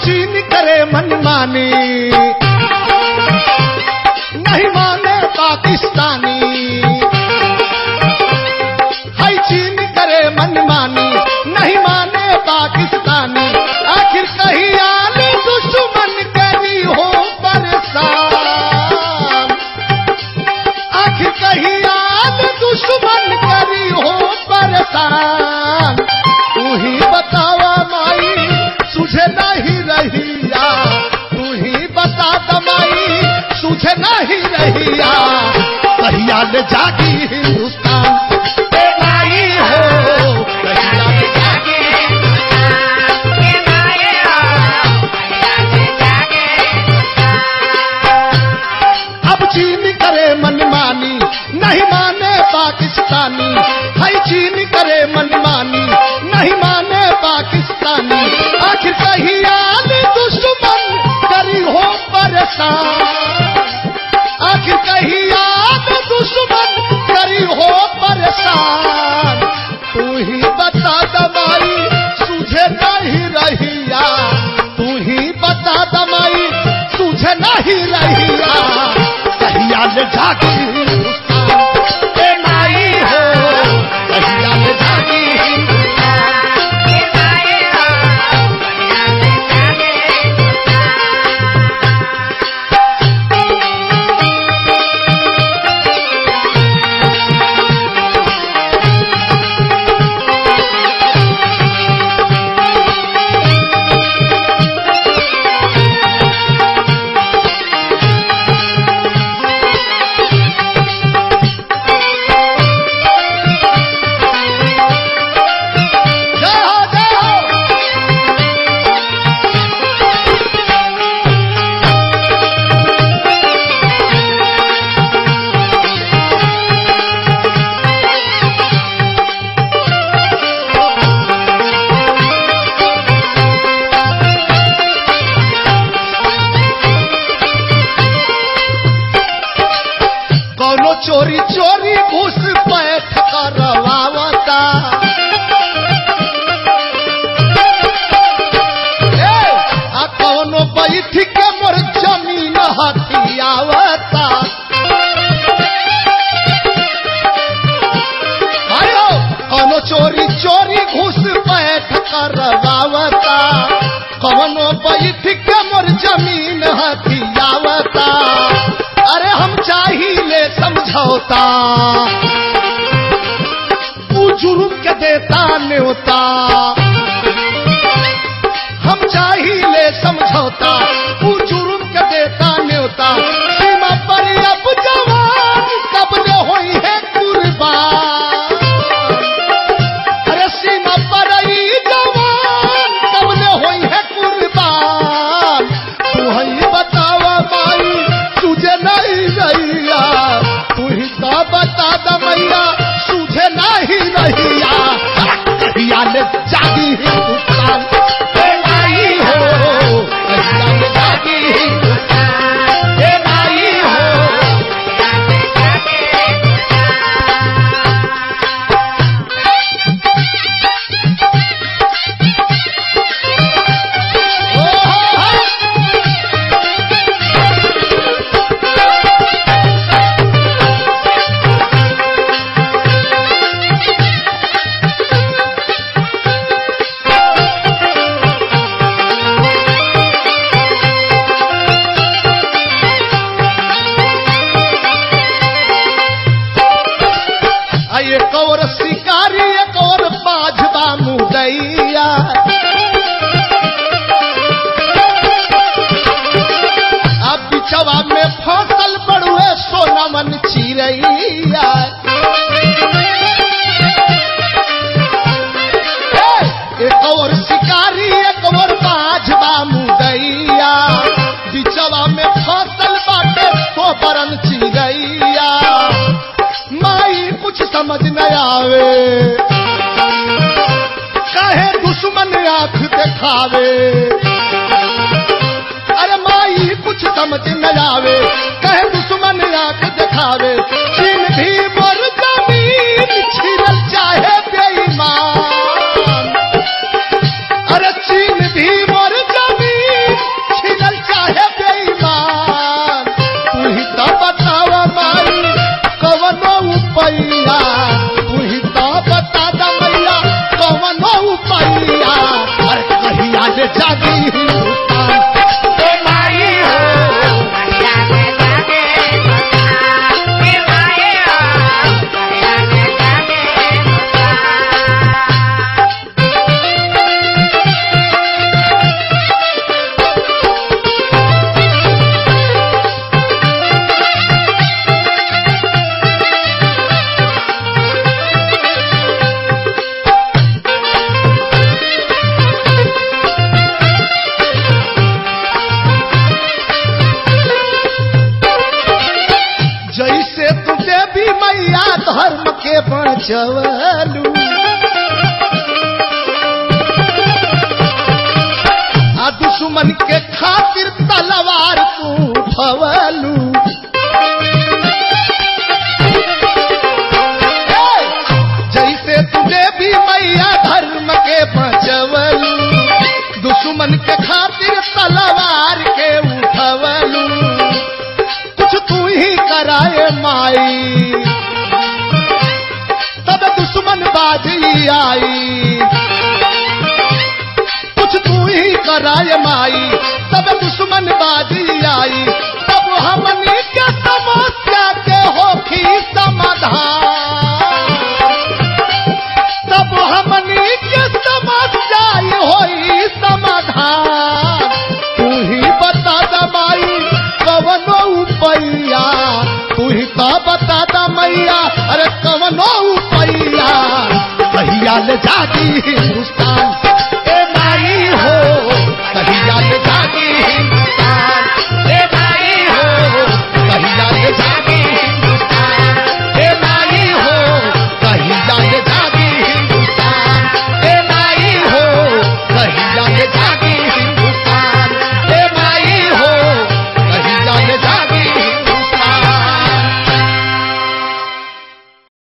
चीन करे मनमानी, नहीं माने पाकिस्तानी। हाय चीन करे मनमानी, नहीं माने पाकिस्तानी। आखिर कहीं आने दुश्मन करी हो परेशान, आखिर कहीं आने दुश्मन करी हो परेशान। तू ही बतावा माई तुझे नहीं रहिया, तू ही बता दमाई तुझे नहीं रहिया। कहिया ले जागी हिंदुस्तान ए माई हो, कहिया ले जागी हिंदुस्तान ए माई हो, कहिया ले जागी हिंदुस्तान। अब चीन करे मनमानी, नहीं माने पाकिस्तानी। हाय चीन करे मनमानी, नहीं माने पाकिस्तानी। आखिर कहीं आने दुश्मन करी हो परेशान, आखिर कहीं आने दुश्मन करी हो परेशान। तू ही बता दमाई तुझे नहीं रहिया, तू ही बता दमाई तुझे नहीं रहिया। कहिया ले जागी हिंदुस्तान ए माई हो, कहिया ले जागी हिंदुस्तान ए माई हो, कहिया ले जागी चोरी चोरी घुस पैठ करवावता। आ कौनो बैठ के मोर जमीन हथियावता। आयो कौनो चोरी चोरी घुस पैठ करवावता, कौनो बैठ के मोर जमीन हथियावता। अरे हम चाहिए समझौता, तू जुर्म के देता न्योता। हम चाहिए समझौता, तू जुर्म के देता न्योता। सीमा पर अब जवान कब्जे हुई है कुर्बान, अरे सीमा पर जवान कब्जे हुई है कुर्बान। तू ही बतावा माई तुझे नहीं रहिया, तू ही तो बता दमैया तुझे नहीं रहिया। कहिया ले जागी हिंदुस्तान ए माई हो, कहिया ले जागी हिंदुस्तान ए माई हो, कहिया ले जागी एक और शिकारी एक और बाजबा मुदैया। अब बिचवा में फसल बड़ुए सोनमन चिरैया। एक और शिकारी एक और बाजबा मुदैया, बिचवा में फसल बाटे सोबरन चिरैया। माई कुछ समझ न आवे, कहे दुश्मन आंख दिखावे। अरे माई कुछ समझ न आवे, कहे दुश्मन आंख दिखावे। चीन भी मोर जमीन छीनल चाहे बेईमान, अरे चीन भी मोर जमीन बचवलू। आ दुश्मन के खातिर तलवार तू उठवलू। जैसे तुझे भी मैया धर्म के बचवलू, दुश्मन के खातिर तलवार के उठवलू। कुछ तू ही कराए माई, तब दुश्मन बाजी आई। कुछ तू ही कराए माई, तब दुश्मन बाजी आई। तब हमनी के समस्या के होखी समाधान, तब हमनी के समस्या होई समाधान। तू ही बता दमाई कवनो उपैया, तू ही तो बता दमैया अरे कवनो उपैया। कहिया ले जागी हिंदुस्तान।